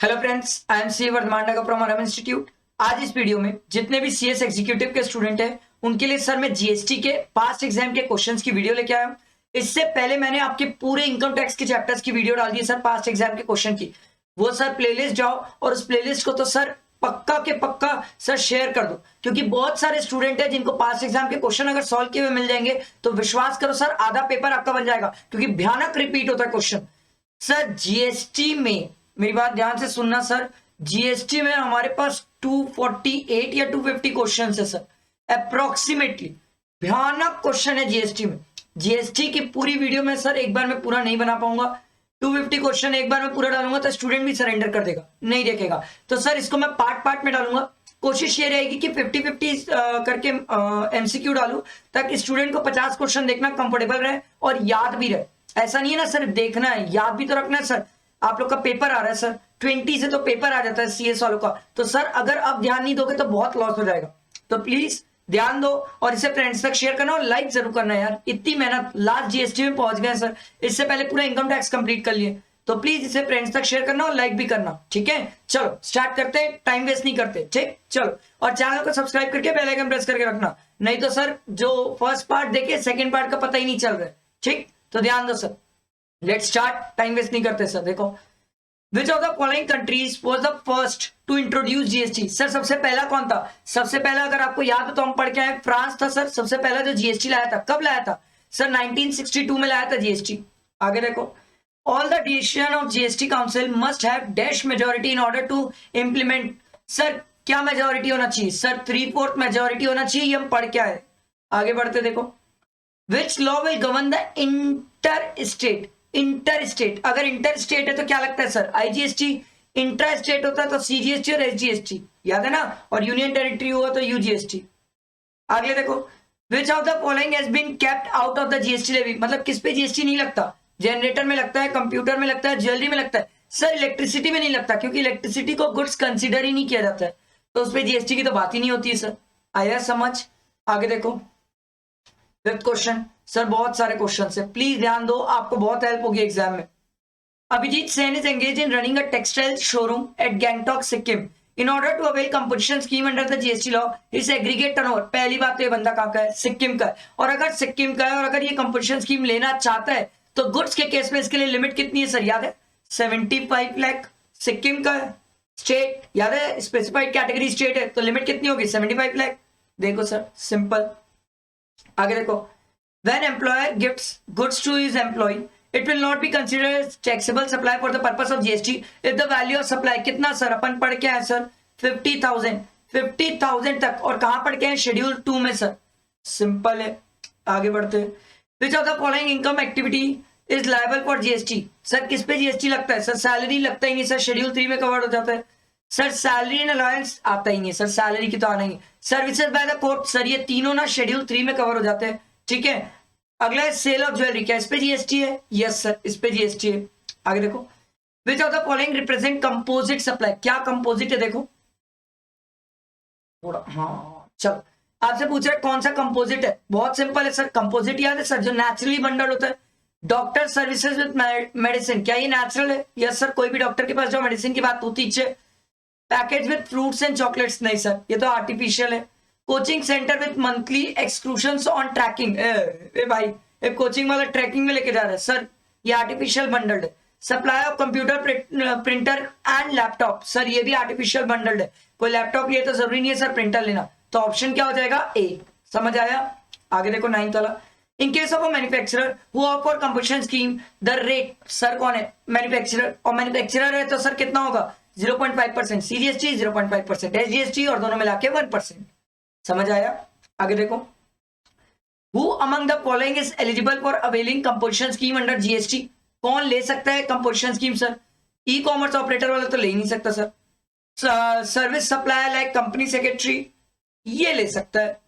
Hello friends, I am C Vardhaman Nagar from RM institute. आज इस video में जितने भी सीएस एग्जीक्यूटिव के स्टूडेंट हैं उनके लिए सर मैं जीएसटी के पास्ट एग्जाम के क्वेश्चंस की वीडियो लेके आया हूं। इससे पहले मैंने आपके पूरे इनकम टैक्स के चैप्टर्स की वीडियो डाल दी है सर, पास्ट एग्जाम के क्वेश्चन की। वो सर प्लेलिस्ट जाओ और उस प्लेलिस्ट को तो सर पक्का के पक्का सर शेयर कर दो, क्योंकि बहुत सारे स्टूडेंट है जिनको पास्ट एग्जाम के क्वेश्चन अगर सॉल्व किए हुए मिल जाएंगे तो विश्वास करो सर आधा पेपर आपका बन जाएगा, क्योंकि भयानक रिपीट होता है क्वेश्चन। सर जीएसटी में मेरी बात ध्यान से सुनना सर, जीएसटी में हमारे पास 248 या 250 क्वेश्चन है सर अप्रोक्सीमेटली। भयानक क्वेश्चन है जीएसटी में। जीएसटी की पूरी वीडियो में सर एक बार मैं पूरा नहीं बना पाऊंगा। 250 क्वेश्चन एक बार मैं पूरा डालूंगा तो स्टूडेंट भी सरेंडर कर देगा, नहीं देखेगा। तो सर इसको मैं पार्ट पार्ट में डालूंगा। कोशिश ये रहेगी कि 50-50 करके एमसीक्यू डालूं ताकि स्टूडेंट को 50 क्वेश्चन देखना कंफर्टेबल रहे और याद भी रहे। ऐसा नहीं है ना सर देखना है, याद भी तो रखना है सर। आप लोग का पेपर आ रहा है सर, 20 से तो पेपर आ जाता है सीएस वालों का। तो सर अगर आप ध्यान नहीं दोगे तो बहुत लॉस हो जाएगा। तो प्लीज ध्यान दो और इसे फ्रेंड्स तक शेयर करना और लाइक जरूर करना यार। इतनी मेहनत, लास्ट जीएसटी में पहुंच गए सर, इससे पहले पूरा इनकम टैक्स कंप्लीट कर लिए। तो प्लीज इसे फ्रेंड्स तक शेयर करना और लाइक भी करना, ठीक है। चलो स्टार्ट करते हैं, टाइम वेस्ट नहीं करते, ठीक। चलो और चैनल को सब्सक्राइब करके बेल आइकन प्रेस करके रखना, नहीं तो सर जो फर्स्ट पार्ट देखे सेकेंड पार्ट का पता ही नहीं चल रहा है, ठीक। तो ध्यान दो sir, let's start, time waste नहीं करते सर। देखो, Which of the following countries was the first to introduce GST? Sir सबसे पहला कौन था? सबसे पहला अगर आपको याद हो तो हम पढ़ के आए, फ्रांस था सर सबसे पहला जो जीएसटी लाया था। कब लाया था सर? 1962 में लाया था जीएसटी। आगे देखो, all the decision of GST council must have dash majority in order to implement. Sir क्या मेजोरिटी होना चाहिए सर? 3/4 मेजोरिटी होना चाहिए, ये हम पढ़ के आए। आगे बढ़ते देखो, which law will govern the inter state. Inter state, अगर इंटर स्टेट है तो क्या लगता है सर? आईजीएसटी। इंट्रा स्टेट होता है तो सीजीएसटी और एसजीएसटी, याद है ना। और यूनियन टेरिटरी हुआ तो यूजीएसटी। अगले देखो, which of the following has been kept out of the GST levy. मतलब किस पे जीएसटी नहीं लगता? जनरेटर में लगता है, कंप्यूटर में लगता है, ज्वेलरी में लगता है। सर इलेक्ट्रिसिटी में नहीं लगता, क्योंकि इलेक्ट्रिसिटी को गुड्स कंसिडर ही नहीं किया जाता है, तो उस पर जीएसटी की तो बात ही नहीं होती है सर। आया समझ? आगे देखो, फिफ्थ क्वेश्चन। सर बहुत सारे क्वेश्चन है, प्लीज ध्यान दो, आपको बहुत हेल्प होगी एग्जाम में। Abhijit Sen is engage in running a textile showroom at Gangtok Sikkim in order to avail composition scheme under the GST law. इस एग्रीगेट टर्नओवर, पहली बात तो ये बंदा कहाँ का है? सिक्किम का है। और अगर सिक्किम का है और अगर ये कंपोजिशन स्कीम लेना चाहता है तो गुड्स के केस में इसके लिए लिमिट कितनी है सर? याद है 75 लाख। सिक्किम का है, स्टेट याद है, स्पेसिफाइड कैटेगरी स्टेट है, तो लिमिट कितनी होगी? 75 लाख। देखो सर सिंपल। आगे देखो, when employer gives goods to his employee, it will not be considered as taxable supply for the purpose of GST if the value of supply कितना sir? अपन पढ़ के आए सर 50,000 तक। और कहां पढ़ के आए? शेड्यूल 2 में सर। सिंपल है, आगे बढ़ते हैं। Which of the following income activity is liable for GST? Sir किस पे जीएसटी लगता है सर? सैलरी लगता ही नहीं सर, शेड्यूल 3 में कवर हो जाता है सर। सैलरी एंड अलाउंस आता ही नहीं सर, सैलरी की तो आना ही। Services by the court, sir ये तीनों ना शेड्यूल 3 में कवर हो जाते हैं, ठीक है। अगला है सेल ऑफ ज्वेलरी, क्या इस पे जीएसटी है? यस सर इस पे जीएसटी है। आगे देखो, which of the following represent composite supply. क्या कंपोजिट है? देखो थोड़ा, हाँ चलो आपसे पूछ रहे कौन सा कंपोजिट है। बहुत सिंपल है सर, कंपोजिट याद है सर, जो नेचुरली बंडल होता है। डॉक्टर सर्विसेज विद मेडिसिन, क्या ये नेचुरल है? यस सर, कोई भी डॉक्टर के पास जो मेडिसिन की बात होती है। Package with fruits and chocolates, नहीं सर ये तो आर्टिफिशियल है। Coaching centre with monthly exclusions on tracking, ए भाई एक कोचिंग वाला ट्रैकिंग में लेके जा रहा है सर, ये आर्टिफिशियल बंडल्ड है। Supply of computer printer and laptop, sir ये भी आर्टिफिशियल बंडल्ड है। कोई लैपटॉप लिए तो जरूरी नहीं है सर प्रिंटर लेना, तो ऑप्शन क्या हो जाएगा? ए। समझ आया? आगे देखो 9th वाला, in case of a manufacturer who offer composition scheme the rate. Sir कौन है? मैन्युफैक्चरर। और मैन्युफैक्चरर है तो सर कितना होगा? 0.5%। सीजीएसटी 0.5%, एसजीएसटी और दोनों मिला के 1%। समझ आया? आगे देखो, who among the following is eligible for availing composition scheme under GST. कौन ले सकता है कंपोजिशन स्कीम सर? ई कॉमर्स ऑपरेटर वाला तो ले ही नहीं सकता sir. Service supplier like company secretary ये ले सकता है,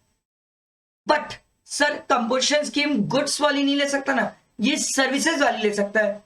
but sir composition scheme goods वाली नहीं ले सकता ना, ये सर्विसेज वाली ले सकता है।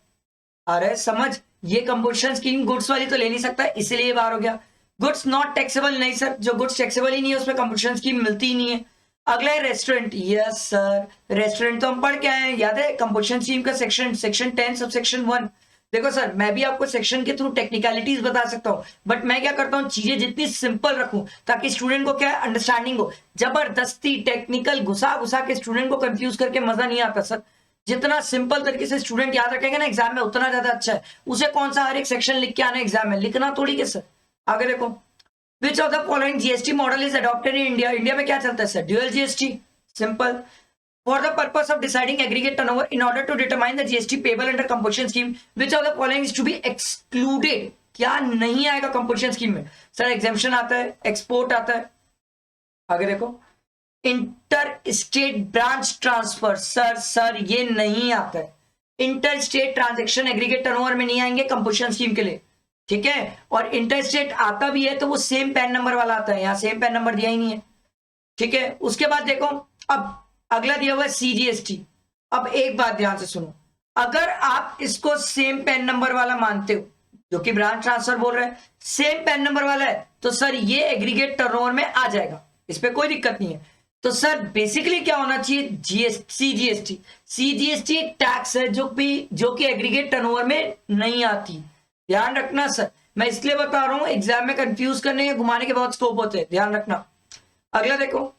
अरे समझ, ये कंपोजिशन स्कीम गुड्स वाली तो ले नहीं सकता, इसलिए बाहर हो गया। गुड्स नॉट टैक्सेबल, नहीं सर, जो गुड्स टैक्सेबल ही नहीं है उसमें कंपोजिशन स्कीम मिलती ही नहीं है। अगला है रेस्टोरेंट, यस सर रेस्टोरेंट तो हम पढ़ के आए हैं, याद है कंपोजिशन स्कीम का सेक्शन 10 सबसेक्शन 1। देखो सर, मैं भी आपको सेक्शन के थ्रू टेक्निकलिटीज बता सकता हूँ, बट मैं क्या करता हूँ, चीजें जितनी सिंपल रखूं ताकि स्टूडेंट को क्या अंडरस्टैंडिंग हो। जबरदस्ती टेक्निकल घुसा घुसा के स्टूडेंट को कंफ्यूज करके मजा नहीं आता सर। जितना सिंपल तरीके से स्टूडेंट याद रखेगा ना एग्जाम में, उतना ज्यादा अच्छा है। उसे कौन सा हर एक सेक्शन लिख के आना एग्जाम में, लिखना थोड़ी के सर। आगे देखो, which of the following GST model is adopted in India. India में क्या चलता है sir, dual GST. Simple. For the purpose of deciding aggregate turnover, in order to determine the GST payable under compulsion scheme, which of the following is to be excluded? क्या नहीं आएगा compulsion scheme में sir? Exemption आता है, export आता है। आगे देखो, inter state branch transfer, sir ये नहीं आता है। Inter state transaction aggregate turnover में नहीं आएंगे कंपल्शन स्कीम के लिए, ठीक है। और इंटर स्टेट आता भी है तो वो सेम पैन नंबर वाला आता है, यहाँ सेम पैन नंबर दिया ही नहीं है, ठीक है। उसके बाद देखो, अब अगला दिया हुआ है सीजीएसटी। अब एक बात ध्यान से सुनो, अगर आप इसको सेम पैन नंबर वाला मानते हो, जो कि ब्रांच ट्रांसफर बोल रहे हैं, सेम पैन नंबर वाला है, तो सर ये एग्रीगेट टर्नओवर में आ जाएगा, इस पे कोई दिक्कत नहीं है। तो सर बेसिकली क्या होना चाहिए, सीजीएसटी एक टैक्स है जो कि एग्रीगेट टर्नओवर में नहीं आती। ध्यान रखना सर, मैं इसलिए बता रहा हूं, एग्जाम में कंफ्यूज करने या घुमाने के बहुत स्कोप होते हैं, ध्यान रखना। अगला देखो,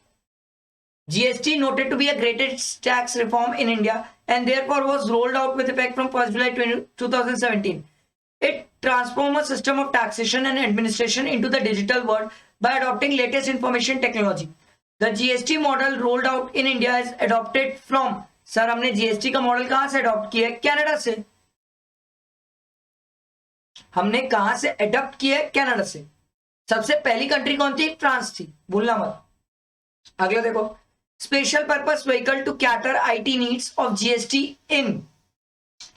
GST noted to be a greatest tax reform in India and therefore was rolled out with effect from 1st July 2017. It transformed a system of taxation and administration into the digital world by adopting latest information technology. The GST model rolled out in India is adopted from, sir हमने GST का model कहां से adopt किया है? Canada से। हमने कहां से अडॉप्ट किया है? कनाडा से। सबसे पहली कंट्री कौन थी? फ्रांस थी, भूलना मत। अगला देखो, special purpose vehicle to cater IT needs of GST in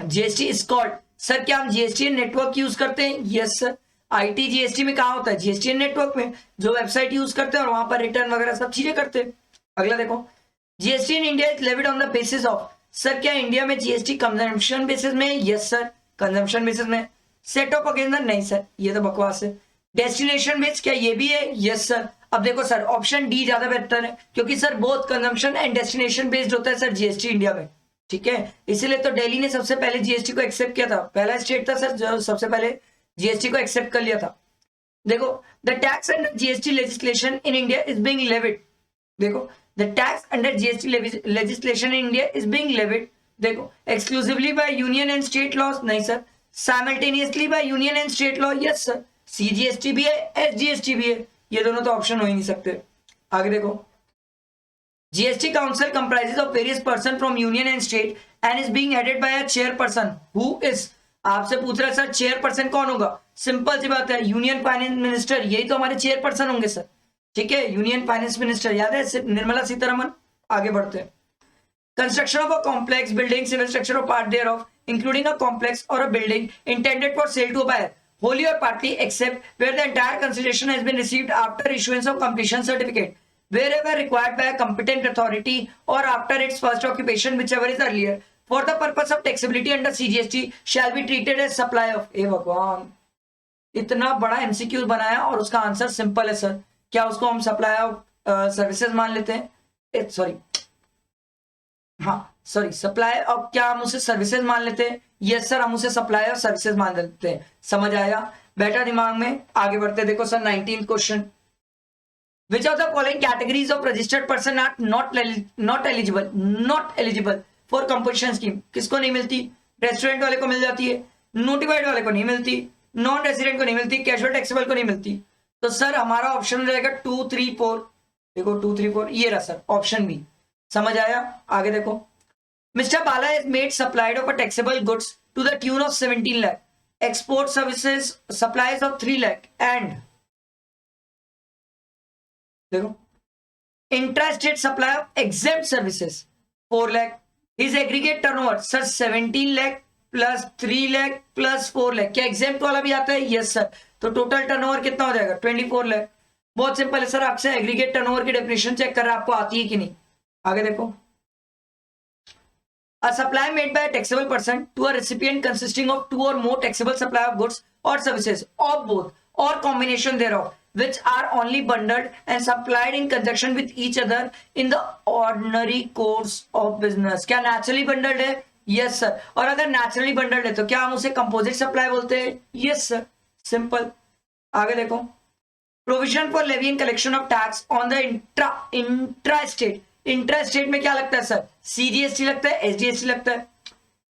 GST is called, sir क्या हम जीएसटी नेटवर्क यूज करते हैं? Yes sir. आईटी जीएसटी में कहां होता है? जीएसटी नेटवर्क में, जो वेबसाइट यूज करते हैं और वहां पर रिटर्न वगैरह सब चीजें करते हैं। अगला देखो, GST in India is levied on the basis of, sir क्या इंडिया में जीएसटी कंजम्पशन बेसिस में? यस सर, कंजम्पशन बेसिस में। सेट ऑफ अगेंस्ट, नहीं सर ये तो बकवास है। डेस्टिनेशन बेस्ड, क्या ये भी है? Yes sir. अब देखो सर, ऑप्शन डी ज्यादा बेहतर है, क्योंकि sir both consumption and destination based होता है सर जीएसटी इंडिया में, ठीक है। इसीलिए तो दिल्ली ने सबसे पहले जीएसटी को एक्सेप्ट किया था, पहला स्टेट था सर जो सबसे पहले जीएसटी को एक्सेप्ट कर लिया था। देखो, the tax under GST legislation in India is being levied, देखो the tax under GST legislation in India is being levied, देखो exclusively by union and state laws, नहीं sir. Simultaneously by union and state law, yes sir. CGST भी है, SGST भी है, ये दोनों तो ऑप्शन हो ही नहीं सकते। आगे देखो, GST council comprises of various person from union and state and is being headed by a chairperson who is, आपसे पूछ रहा है सर चेयरपर्सन कौन होगा? सिंपल सी बात है, यूनियन फाइनेंस मिनिस्टर, यही तो हमारे चेयरपर्सन होंगे सर, ठीक है। यूनियन फाइनेंस मिनिस्टर याद है, निर्मला सीतारमन। आगे बढ़ते हैं, construction of a complex building, civil structure or part thereof including a complex or a building intended for sale to a buyer wholly or partly except where the entire consideration has been received after issuance of completion certificate, wherever required by a competent authority or after its first occupation, whichever is earlier, for the purpose of taxability under CGST shall be treated as supply of, ए भगवान, इतना बड़ा MCQ बनाया और उसका answer simple है sir. क्या उसको हम सप्लाई ऑफ सर्विसेज मान लेते हैं? सॉरी, हाँ सॉरी, सप्लाई ऑफ, क्या हम उसे सर्विसेज मान लेते हैं? यस सर, हम उसे सप्लाई ऑफ सर्विसेज मान लेते हैं। समझ आया, बैठा दिमाग में। आगे बढ़ते, देखो sir 19th question, which of the following categories of registered person are not eligible for compulsion scheme, किसको नहीं मिलती? रेस्टोरेंट वाले को मिल जाती है, नोटिफाइड वाले को नहीं मिलती, नॉन रेसिडेंट को नहीं मिलती, कैजुअल टैक्सेबल को नहीं मिलती। तो सर हमारा ऑप्शन रहेगा 2, 3, 4, देखो 2, 3, 4 ये रहा सर ऑप्शन बी। समझ आया? आगे देखो, Mr. Bala has made supplied of a taxable goods to the tune of 17 lakh, export services supplies of 3 lakh and देखो intrastate supply of exempt services 4 lakh. His aggregate turnover sir 17 lakh plus 3 lakh plus 4 lakh, क्या exempt वाला भी आता है? Yes sir. तो total turnover कितना हो जाएगा? 24 lakh। बहुत सिंपल है सर, आपसे एग्रीगेट टर्नओवर की डेफिनेशन चेक कर रहा है, आपको आती है कि नहीं। आगे देखो, a supply made by a taxable person to a recipient consisting of 2 or more taxable supply of goods or services of both or combination thereof, which are only bundled and supplied in conjunction with each other in the ordinary course of business, क्या naturally bundled है? Yes sir. और अगर naturally bundled है तो क्या हम उसे composite supply बोलते हैं? Yes sir, simple. आगे देखो, provision for levy and collection of tax on the intra state. Intra state में क्या लगता है सर? सीजीएसटी लगता है, एसजीएसटी लगता है।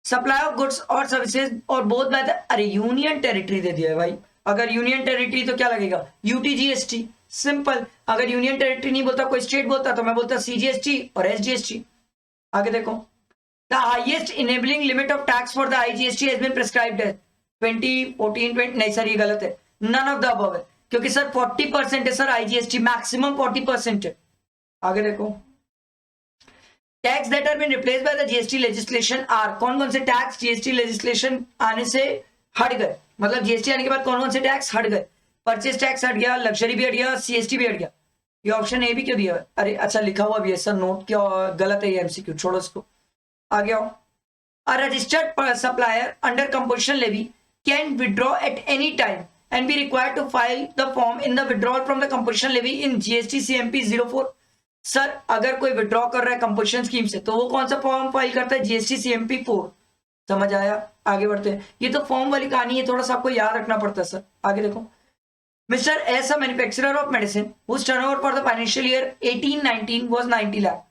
सप्लाई ऑफ गुड्स और सर्विसेज और बोथ बाय द, अरे यूनियन टेरिटरी दे दिया है भाई। अगर यूनियन टेरिटरी तो क्या लगेगा? UTGST, simple. अगर यूनियन टेरिटरी नहीं बोलता, कोई स्टेट बोलता, तो मैं बोलता सीजीएसटी और एसजीएसटी। आगे देखो, the highest enabling limit of tax for the IGST has been prescribed है 2014 20। नहीं सर, ये गलत है, नन ऑफ द अबव है, क्योंकि सर 40% है सर आईजीएसटी, मैक्सिमम 40% है। आगे देखो, tax that are been replace by the GST legislation are, कौन कौन से टैक्स जीएसटी लेजिस्लेशन आने से हट गए, मतलब जीएसटी आने के बाद कौन कौन से टैक्स हट गए? परचेज टैक्स हट गया, लग्जरी भी हट गया, सीएसटी भी हट गया। ये ऑप्शन ए भी क्यों दिया है? अरे अच्छा लिखा हुआ भी है सर, नोट क्या गलत है ये, एमसीक्यू छोड़ो इसको। आगे आओ, a registered supplier under composition levy can withdraw at any time and be required to file the form in the withdrawal from the composition levy in GST CMP 04। Sir अगर कोई विड्रॉ कर रहा है composition scheme से तो वो कौन सा फॉर्म फाइल करता है? GST CMP 4। समझ आया? आगे बढ़ते हैं। ये तो फॉर्म वाली कहानी है, थोड़ा सा आपको याद रखना पड़ता है सर। आगे देखो, mister S, a manufacturer of medicine whose turnover for the financial year 18-19 was 90 lakh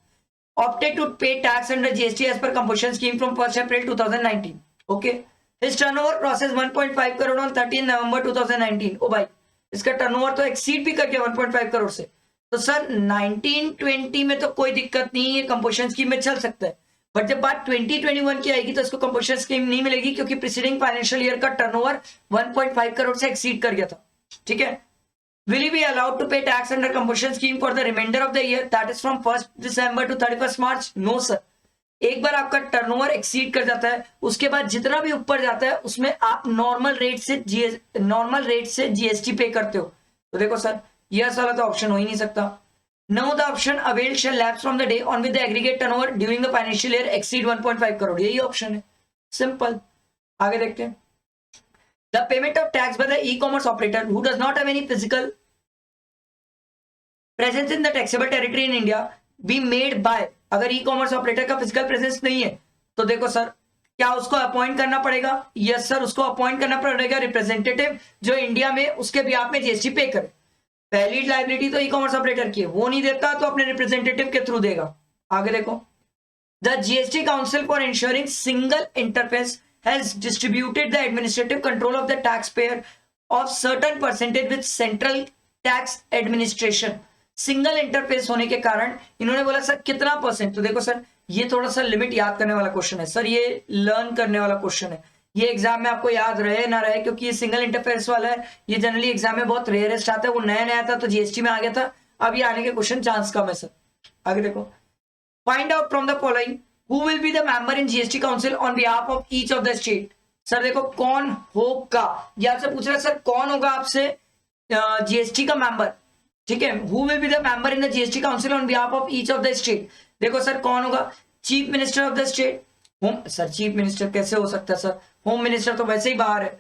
opted to pay tax under GST as per composition scheme from 1st April 2019। okay, his turnover process 1.5 crore on 13 नवंबर 2019। ओ भाई, इसका turnover तो exceed भी कर गया 1.5 करोड़ से। तो sir 1920 में तो कोई दिक्कत नहीं है, कंपोजिशन स्कीम में चल सकता है, बट जब बात 2021 की आएगी तो इसको कंपोजिशन स्कीम नहीं मिलेगी, क्योंकि प्रीसीडिंग फाइनेंशियल ईयर का टर्नओवर 1.5 करोड़ से एक्सीड कर गया था। ठीक है, will he be allowed to pay tax under composition scheme for the remainder of the year, that is from 1st December to 31st March? No sir। एक बार आपका turnover exceed कर जाता है, उसके बाद जितना भी ऊपर जाता है उसमें आप नॉर्मल रेट से जीएसटी पे करते हो। तो देखो सर, यह सारा तो ऑप्शन हो ही नहीं सकता। No the option avail shall lapse from the day on with the aggregate turnover during the financial year exceed 1.5 crore, यही ऑप्शन है, सिंपल। आगे देखते हैं, the payment of tax by the e commerce operator who does not have any physical presence in the taxable territory in India be made by, अगर e commerce operator का physical presence नहीं है तो देखो sir, क्या उसको appoint करना पड़ेगा? यस सर, उसको अपॉइंट करना पड़ेगा रिप्रेजेंटेटिव जो इंडिया में उसके बिहाफ में जीएसटी पे करे। पहली लायबिलिटी तो ई कॉमर्स ऑपरेटर की है, वो नहीं देता तो अपने रिप्रेजेंटेटिव के थ्रू देगा। आगे देखो, the GST council for ensuring single interface has distributed the administrative control of the tax payer of certain percentage with central tax administration. Single interface होने के कारण इन्होंने बोला सर कितना परसेंट, तो देखो सर ये थोड़ा सा लिमिट याद करने वाला क्वेश्चन है सर, ये लर्न करने वाला क्वेश्चन है, ये एग्जाम में आपको याद रहे ना रहे, क्योंकि ये सिंगल इंटरफेस वाला है, ये जनरली एग्जाम में बहुत रेयरेस्ट आता है, वो नया नया था तो जीएसटी में आ गया था, अब ये आने के क्वेश्चन चांस कम है सर। आगे देखो, find out from the following who will be the member in GST council on behalf of each of the state. Sir देखो कौन होगा, ये आपसे पूछ रहा है सर कौन होगा आपसे जीएसटी का मेंबर। ठीक है, who will be the member in the GST council on behalf of each of the state. देखो सर कौन होगा, chief minister of the state, home, sir chief minister कैसे हो सकता है सर, होम मिनिस्टर तो वैसे ही बाहर है।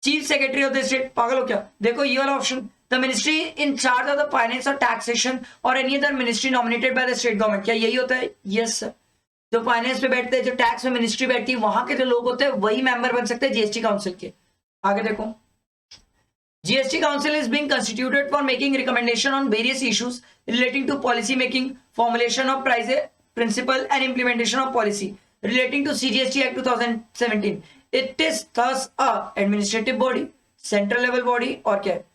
Chief secretary of the state, पागल हो क्या? देखो ये वाला option, the ministry in charge of the finance और टैक्सेशन और any other ministry nominated by the state government, क्या यही होता है? यस सर, जो फाइनेंस पे बैठते हैं, जो टैक्स में मिनिस्ट्री बैठती है, वहां के जो लोग होते हैं वही मेंबर बन सकते हैं जीएसटी काउंसिल के। आगे देखो, GST Council is being constituted for making recommendation on various issues relating to policy making, formulation of price principle and implementation of policy relating to CGST Act 2017. It is thus a administrative body, central level body और क्या है?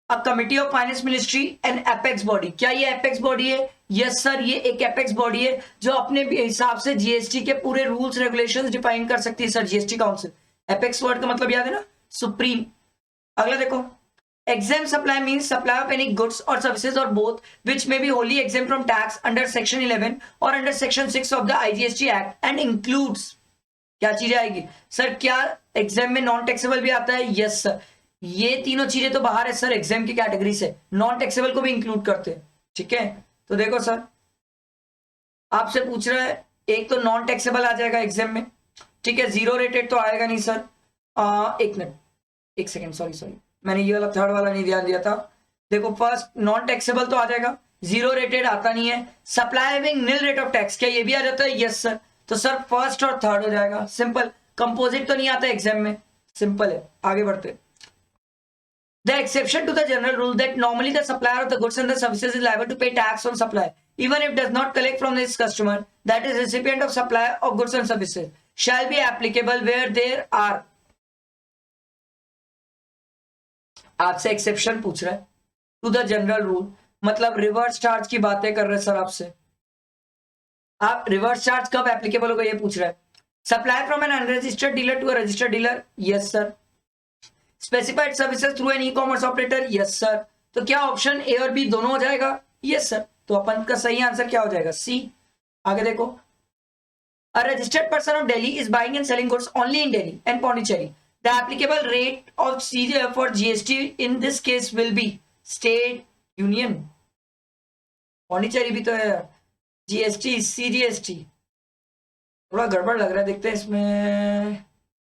A committee of finance ministry and apex body। क्या ये apex body है? Yes sir, ये एक apex body है जो अपने हिसाब से GST के पूरे rules regulations define कर सकती है sir GST Council। apex word का मतलब याद है ना, सुप्रीम। अगला देखो, exempt supply means supply of any goods or services or both which may be wholly exempt from tax under section 11 or under section 6 of the IGST Act and includes, क्या चीजें आएगी सर? क्या exempt में non taxable भी आता है? Yes sir, ये तीनों चीजें तो बाहर है सर exempt की कैटेगरी से, नॉन टैक्सेबल को भी इंक्लूड करते हैं। ठीक है, तो देखो सर आपसे पूछ रहा है, एक तो नॉन टैक्सेबल आ जाएगा exempt में, ठीक है, जीरो रेटेड तो आएगा नहीं सर। एक मिनट, एक सेकेंड, सॉरी मैंने ये वाला थर्ड वाला नहीं ध्यान दिया था। देखो फर्स्ट नॉन टैक्सेबल तो आ जाएगा, जीरो रेटेड आता नहीं है। Supply having nil rate of tax, क्या ये भी आ जाता है? यस सर, तो सर फर्स्ट और थर्ड हो जाएगा, सिंपल। कंपोजिट तो नहीं आता एग्जाम में, सिंपल है। आगे बढ़ते। The exception to the general rule that normally the supplier of the goods and the services is liable to pay tax on supply, even if does not collect from this customer, that is recipient of supply of goods and services, shall be applicable where there are. आपसे exception पूछ रहा है to the general rule, मतलब reverse charge की बातें कर रहे sir आपसे। आप रिवर्स चार्ज कब एप्लीकेबल होगा ये पूछ रहा है। Supply from an unregistered dealer to a registered dealer, yes sir. Specified services through an e commerce operator, yes sir. तो क्या ऑप्शन ए और बी दोनों हो जाएगा, यस सर। तो अपन का सही आंसर क्या हो जाएगा, सी। आगे देखो। A registered person of Delhi is buying and selling goods only in Delhi and Pondicherry, the applicable rate of C for GST in this case will be state union. Pondicherry भी तो है, जीएसटी सीजीएसटी, थोड़ा गड़बड़ लग रहा है, देखते हैं इसमें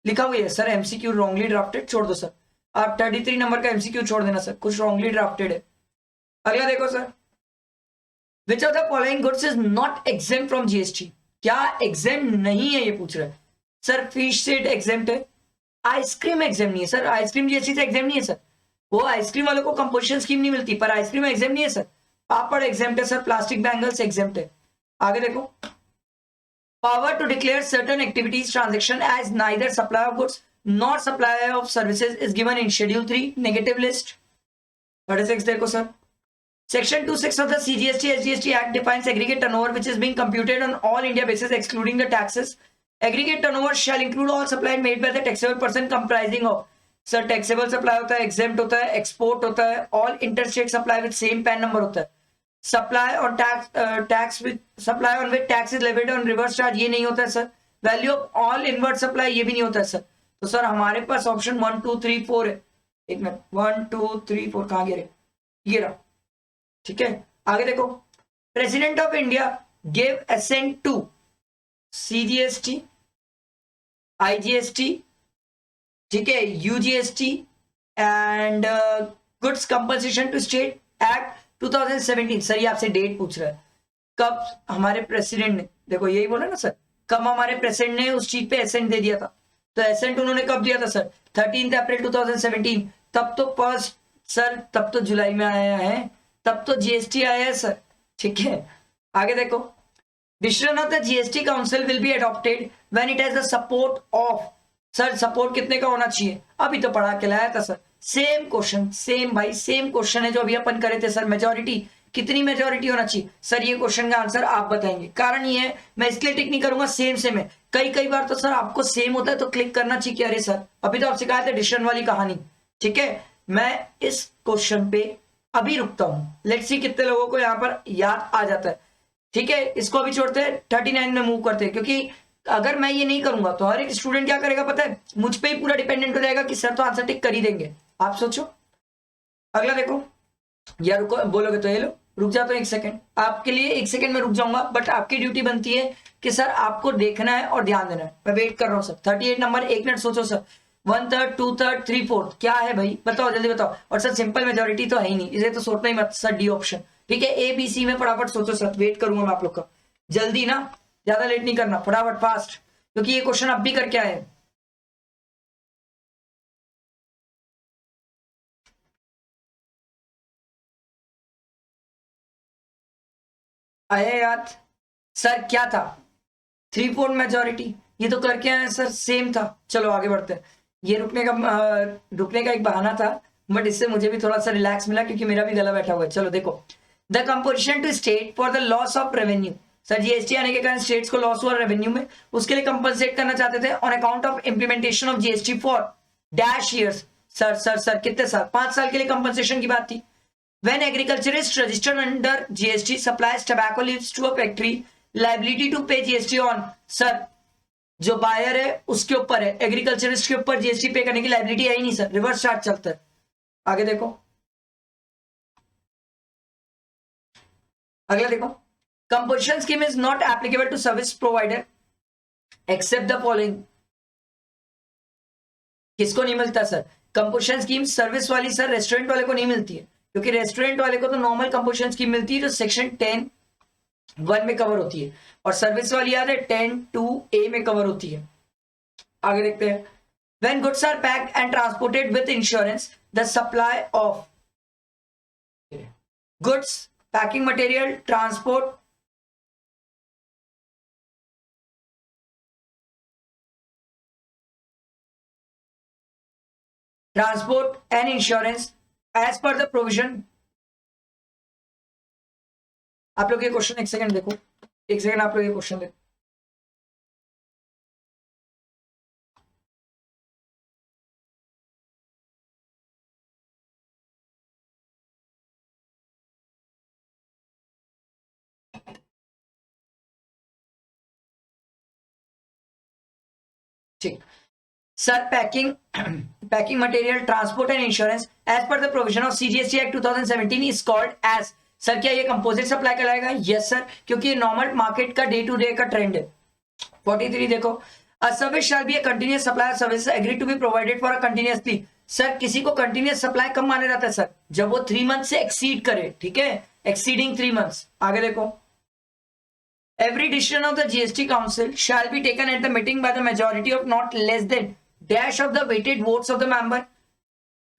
लिखा हुआ है सर एमसीक्यू रॉन्गली ड्राफ्टेड, छोड़ दो सर। आप 33 नंबर का एमसीक्यू छोड़ देना सर, कुछ रॉन्गली ड्राफ्टेड है। अगला देखो sir, which of the following goods is not exempt from GST, क्या एग्जेम्प्ट नहीं है ये पूछ रहा है सर। फिश सीड एग्जेम्प्ट है, आइसक्रीम एग्जेम्प्ट नहीं है सर, आइसक्रीम जीएसटी से एग्जेम्प्ट नहीं है सर। वो आइसक्रीम वालों को कंपोजिशन स्कीम नहीं मिलती, पर आइसक्रीम एग्जेम्प्ट नहीं है सर। पापड़ एग्जेम्प्ट है सर, प्लास्टिक बैंगल्स एग्जेम्प्ट है। आगे देखो। Power to declare certain activities transaction as neither supply of goods nor supply of services is given in Schedule 3 negative list. 36 देखो sir. Section 26 of the CGST SGST Act defines aggregate turnover which is being computed on all India basis excluding the taxes. Aggregate turnover shall include all supply made by the taxable person comprising of sir taxable supply होता है, exempt होता है, export होता है, all interstate supply with same PAN number होता है, supply और tax with supply on with tax is levied on reverse charge, ये नहीं होता है sir. Value of all inward supply, ये भी नहीं होता है सर। तो सर हमारे पास ऑप्शन 1 2 3 4 है। एक मिनट, 1 2 3 4 कहां गिरे, ये रहा, ठीक है। आगे देखो। President of India give assent to CGST, IGST, ठीक है, UGST and goods compensation to state act 2017। Sir ये आपसे डेट पूछ रहा है, कब हमारे प्रेसिडेंट ने, देखो यही बोला ना सर, कब हमारे प्रेसिडेंट ने उस चीज पे एसेंट दे दिया था। तो एसेंट उन्होंने कब दिया था सर, 13 अप्रैल 2017। तब तो फर्स्ट सर, तब तो जुलाई में आया है, तब तो जीएसटी आया है सर, ठीक है। आगे देखो। Decision of the GST council will be adopted when it has the support of, sir support कितने का होना चाहिए, अभी तो पढ़ा के लाया था सर। सेम क्वेश्चन, सेम भाई सेम क्वेश्चन है जो अभी अपन करे थे सर। मेजोरिटी, कितनी मेजोरिटी होना चाहिए सर, ये क्वेश्चन का आंसर आप बताएंगे। कारण ये है, मैं इसलिए टिक नहीं करूंगा सेम सेम है, कई बार तो सर आपको सेम होता है तो क्लिक करना चाहिए। अरे सर अभी तो आपसे कहा था डिसीजन वाली कहानी, ठीक है। मैं इस क्वेश्चन पे अभी रुकता हूं, लेट्स सी कितने लोगों को यहाँ पर याद आ जाता है, ठीक है। इसको अभी छोड़ते हैं, 39 में मूव करते हैं, क्योंकि अगर मैं ये नहीं करूंगा तो हर एक स्टूडेंट क्या करेगा पता है, मुझ पे ही पूरा डिपेंडेंट हो जाएगा कि सर तो आंसर टिक कर ही देंगे। आप सोचो। अगला देखो, या रुको बोलोगे तो ये लो, रुक जाता हूं 1 सेकंड, आपके लिए 1 सेकंड में रुक जाऊंगा, बट आपकी ड्यूटी बनती है कि सर आपको देखना है और ध्यान देना है। मैं वेट कर रहा हूं सर। 38 नंबर, 1 मिनट सोचो सर। 1/3 2/3 3/4 क्या है भाई, बताओ जल्दी बताओ। और सर सिंपल मेजोरिटी तो है ही नहीं, इसे तो सोचना ही मत सर, डी ऑप्शन, ठीक है। ए बी सी में फटाफट सोचो सर, वेट करूंगा मैं आप लोग का, जल्दी ना, ज्यादा लेट नहीं करना, फटाफट फास्ट, क्योंकि ये क्वेश्चन अब भी करके आए। आया याद सर, क्या था 3/4 मेजोरिटी, ये तो करके आए सर, सेम था। चलो आगे बढ़ते हैं। ये रुकने का एक बहाना था, बट इससे मुझे भी थोड़ा सा रिलैक्स मिला क्योंकि मेरा भी गला बैठा हुआ है। चलो देखो। The composition to state for the loss of revenue, sir GST आने के कारण स्टेट्स को लॉस हुआ रेवेन्यू में, उसके लिए कंपनसेट करना चाहते थे on account of implementation of GST for dash years. Sir कितने साल, 5 साल के लिए कंपनसेशन की बात थी। When agriculturist registered under GST supplies tobacco leaves to a factory, liability to pay GST on, sir जो बायर है उसके ऊपर है, एग्रीकल्चरिस्ट के ऊपर जीएसटी पे करने की लाइबिलिटी है ही नहीं सर, रिवर्स चार्ज चलता है। आगे देखो। अगला देखो। Composition scheme is not applicable to service provider except the following. किसको नहीं मिलता सर कंपोजिशन स्कीम, सर्विस वाली सर रेस्टोरेंट वाले को नहीं मिलती है, क्योंकि रेस्टोरेंट वाले को तो नॉर्मल कंपोजिशन स्कीम मिलती है जो सेक्शन 10 1 में कवर होती है, और सर्विस वाली याद है 10(2)A में कवर होती है। आगे देखते हैं, when goods are packed and transported with insurance, the supply of goods, packing material, transport, and insurance as per the provision। आप लोग ये क्वेश्चन एक सेकंड देखो, एक सेकंड आप लोग ये क्वेश्चन देखो। ठीक sir, packing material, transport and insurance as per the provision of CGST act 2017 is called as. Sir क्या ये कंपोजिट सप्लाई कहलाएगा? यस सर, क्योंकि ये नॉर्मल मार्केट का डे टू डे का ट्रेंड है। 43 देखो, a service shall be a continuous supply service agree to be provided for a continuously. Sir किसी को कंटिन्यूअस सप्लाई कब माना जाता है? सर जब वो 3 मंथ से एक्सीड करे, ठीक है, एक्सीडिंग 3 मंथ्स। आगे देखो, every decision of the GST Council shall be taken at the meeting by the majority of not less than dash of the weighted votes of the member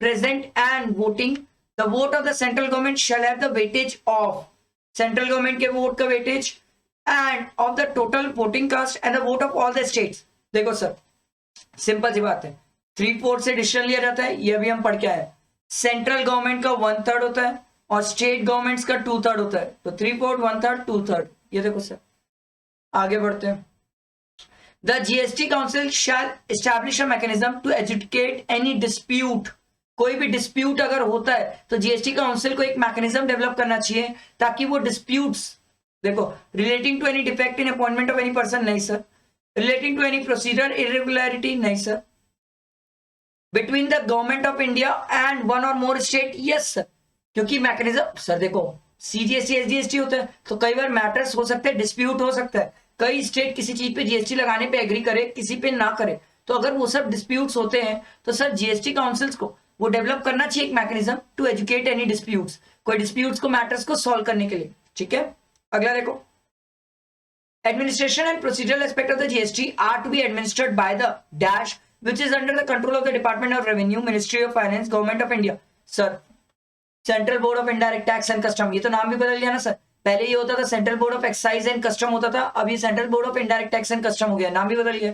present and voting. The vote of the central government shall have the weightage of central government के vote का weightage and of the total voting cast and the vote of all the states। देखो sir, simple सी बात है, 3/4 से decision लिया जाता है, ये अभी हम पढ़ के आए। सेंट्रल गवर्नमेंट का 1/3 होता है और स्टेट गवर्नमेंट्स का 2/3 होता है, तो 3/4, 1/3, 2/3। ये देखो सर, आगे बढ़ते हैं। The GST council shall establish a mechanism to educate any dispute. कोई भी डिस्प्यूट अगर होता है तो जीएसटी काउंसिल को एक मैकेनिज्म डेवलप करना चाहिए ताकि वो डिस्प्यूट्स, देखो, relating to any defect in appointment of any person, नहीं सर। Relating to any procedure irregularity, नहीं सर। Between the government of India and one or more state, yes sir, क्योंकि मैकेनिज्म, सर देखो, सीजीएसटी एसजीएसटी होता है तो कई बार मैटर्स हो सकते हैं, डिस्प्यूट हो सकता है, कई स्टेट किसी चीज पे जीएसटी लगाने पे एग्री करे, किसी पे ना करे, तो अगर वो सब डिस्प्यूट्स होते हैं तो सर जीएसटी काउंसिल्स को वो डेवलप करना चाहिए एक mechanism to educate any disputes, कोई डिस्प्यूट्स को, मैटर्स को सॉल्व करने के लिए। ठीक है, अगला देखो, administration and procedural aspect of the GST are to be administrated by the dash which is under the control of the Department of Revenue, Ministry of Finance, Government of India। Sir central board of indirect tax and custom, ये तो नाम भी बदल गया ना sir, पहले ये होता था central board of excise and custom होता था, अभी central board of indirect tax and custom हो गया, नाम भी बदल गया।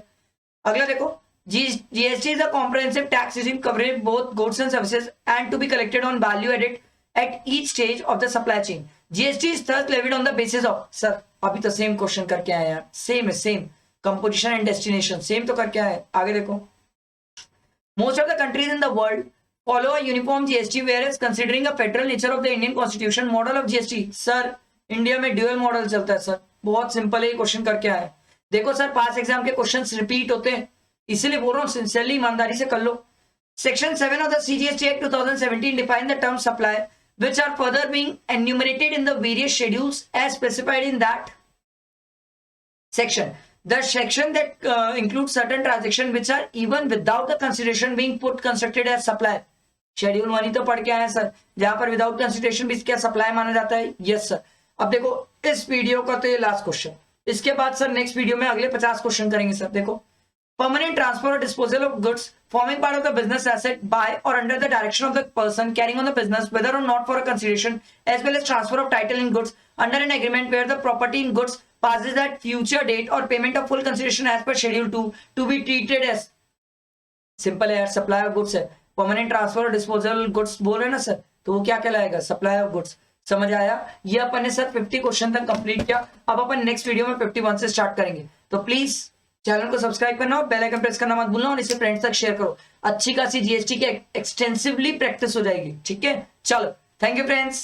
अगला देखो, GST is a comprehensive tax regime covering both goods and services and to be collected on value added at each stage of the supply chain. GST is thus levied on the basis of, sir अभी तो same question करके आए यार, same है, same composition and destination same तो करके आए। आगे देखो, most of the countries in the world follow a uniform GST, whereas considering a federal nature of the Indian Constitution, model of GST, sir India में dual model चलता है sir, बहुत simple है, क्वेश्चन करके आए। देखो सर, पास exam के questions repeat होते हैं, इसीलिए बोल रहा हूँ सिंसियरली, ईमानदारी से कर लो। Section 7 of the CGST Act 2017 define the term supply, which are further being enumerated in the various schedules as specified in that section। The section that includes certain transactions which are even without the consideration being put constructed as supply। Schedule 1 ही तो पढ़ के आए sir, जहां पर without consideration भी क्या supply माना जाता है। Yes sir. अब देखो इस वीडियो का तो ये लास्ट क्वेश्चन, इसके बाद सर नेक्स्ट वीडियो में अगले 50 क्वेश्चन करेंगे सर। देखो, परमानेंट ट्रांसफर और disposal of goods forming part of the business asset by or under the direction of the person carrying on the business, whether or not for a consideration, as well as transfer of title in goods under an agreement where the property in goods passes at future date or payment of full consideration as per schedule 2 to be treated as, simple है यार, supply of goods है। Permanent transfer और disposal goods बोल रहे ना sir, तो वो क्या कहलाएगा? Supply of goods. समझ आया? ये अपन ने सर 50 क्वेश्चन तक कंप्लीट किया, अब अपन नेक्स्ट वीडियो में 51 से स्टार्ट करेंगे। तो प्लीज चैनल को सब्सक्राइब करना और बेल आइकन प्रेस करना मत भूलना और इसे फ्रेंड्स तक शेयर करो। अच्छी खासी जीएसटी की एक्सटेंसिवली प्रैक्टिस हो जाएगी। ठीक है, चलो, थैंक यू फ्रेंड्स।